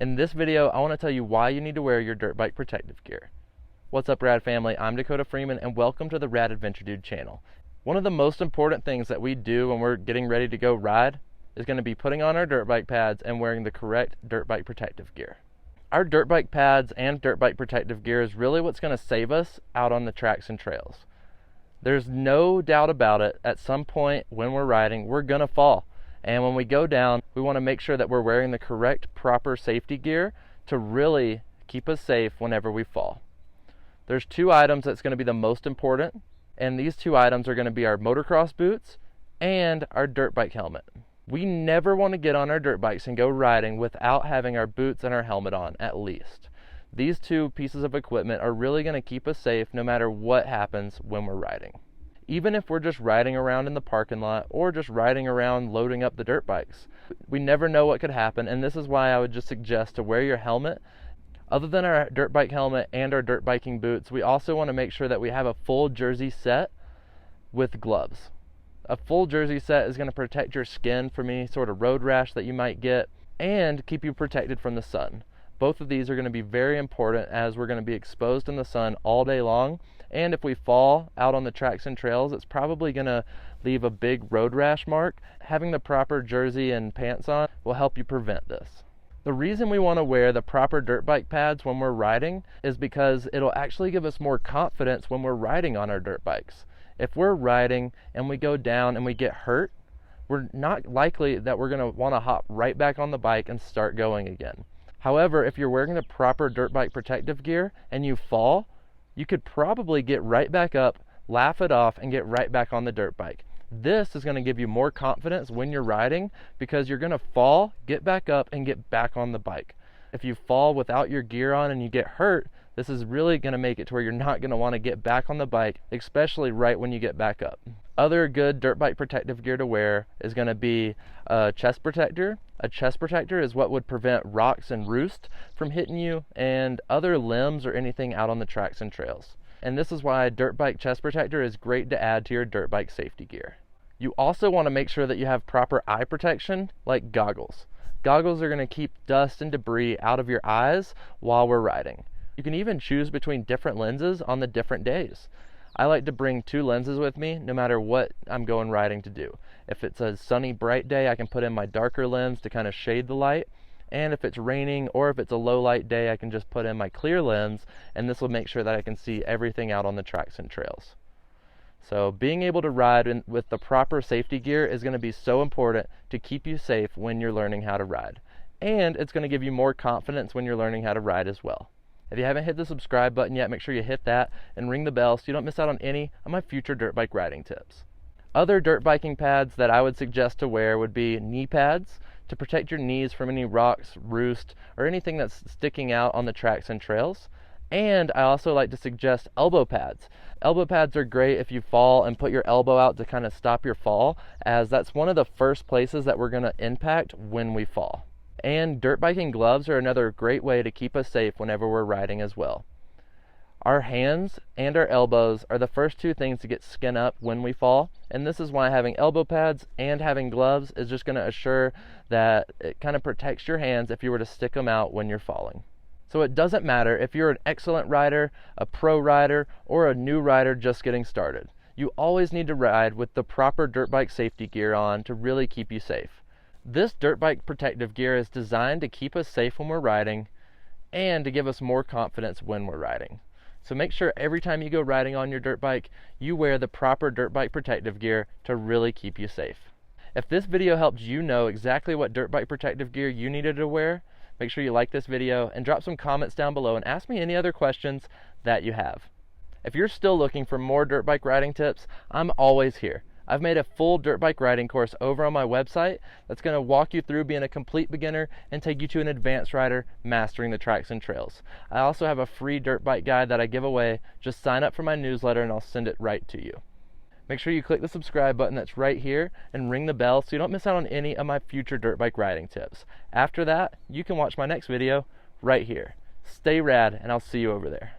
In this video, I want to tell you why you need to wear your dirt bike protective gear. What's up, Rad family? I'm Dakota Freeman, and welcome to the Rad Adventure Dude channel. One of the most important things that we do when we're getting ready to go ride is going to be putting on our dirt bike pads and wearing the correct dirt bike protective gear. Our dirt bike pads and dirt bike protective gear is really what's going to save us out on the tracks and trails. There's no doubt about it, at some point when we're riding, we're going to fall. And when we go down, we want to make sure that we're wearing the correct, proper safety gear to really keep us safe whenever we fall. There's two items that's going to be the most important, and these two items are going to be our motocross boots and our dirt bike helmet. We never want to get on our dirt bikes and go riding without having our boots and our helmet on, at least. These two pieces of equipment are really going to keep us safe no matter what happens when we're riding. Even if we're just riding around in the parking lot or just riding around loading up the dirt bikes, we never know what could happen, and this is why I would just suggest to wear your helmet. Other than our dirt bike helmet and our dirt biking boots, we also want to make sure that we have a full jersey set with gloves. A full jersey set is going to protect your skin from any sort of road rash that you might get and keep you protected from the sun. Both of these are going to be very important as we're going to be exposed in the sun all day long. And if we fall out on the tracks and trails, it's probably going to leave a big road rash mark. Having the proper jersey and pants on will help you prevent this. The reason we want to wear the proper dirt bike pads when we're riding is because it'll actually give us more confidence when we're riding on our dirt bikes. If we're riding and we go down and we get hurt, we're not likely that we're going to want to hop right back on the bike and start going again. However, if you're wearing the proper dirt bike protective gear and you fall, you could probably get right back up, laugh it off, and get right back on the dirt bike. This is going to give you more confidence when you're riding because you're going to fall, get back up, and get back on the bike. If you fall without your gear on and you get hurt, this is really going to make it to where you're not going to want to get back on the bike, especially right when you get back up. Other good dirt bike protective gear to wear is going to be a chest protector. A chest protector is what would prevent rocks and roost from hitting you and other limbs or anything out on the tracks and trails. And this is why a dirt bike chest protector is great to add to your dirt bike safety gear. You also want to make sure that you have proper eye protection, like goggles. Goggles are going to keep dust and debris out of your eyes while we're riding. You can even choose between different lenses on the different days. I like to bring two lenses with me no matter what I'm going riding to do. If it's a sunny, bright day, I can put in my darker lens to kind of shade the light. And if it's raining or if it's a low light day, I can just put in my clear lens, and this will make sure that I can see everything out on the tracks and trails. So being able to ride with the proper safety gear is going to be so important to keep you safe when you're learning how to ride. And it's going to give you more confidence when you're learning how to ride as well. If you haven't hit the subscribe button yet, make sure you hit that and ring the bell so you don't miss out on any of my future dirt bike riding tips. Other dirt biking pads that I would suggest to wear would be knee pads to protect your knees from any rocks, roost, or anything that's sticking out on the tracks and trails. And I also like to suggest elbow pads. Elbow pads are great if you fall and put your elbow out to kind of stop your fall, as that's one of the first places that we're going to impact when we fall. And dirt biking gloves are another great way to keep us safe whenever we're riding as well. Our hands and our elbows are the first two things to get skin up when we fall, and this is why having elbow pads and having gloves is just going to assure that it kind of protects your hands if you were to stick them out when you're falling. So it doesn't matter if you're an excellent rider, a pro rider, or a new rider just getting started. You always need to ride with the proper dirt bike safety gear on to really keep you safe. This dirt bike protective gear is designed to keep us safe when we're riding and to give us more confidence when we're riding. So make sure every time you go riding on your dirt bike, you wear the proper dirt bike protective gear to really keep you safe. If this video helped you know exactly what dirt bike protective gear you needed to wear, make sure you like this video and drop some comments down below and ask me any other questions that you have. If you're still looking for more dirt bike riding tips, I'm always here. I've made a full dirt bike riding course over on my website that's going to walk you through being a complete beginner and take you to an advanced rider mastering the tracks and trails. I also have a free dirt bike guide that I give away. Just sign up for my newsletter and I'll send it right to you. Make sure you click the subscribe button that's right here and ring the bell so you don't miss out on any of my future dirt bike riding tips. After that, you can watch my next video right here. Stay rad, and I'll see you over there.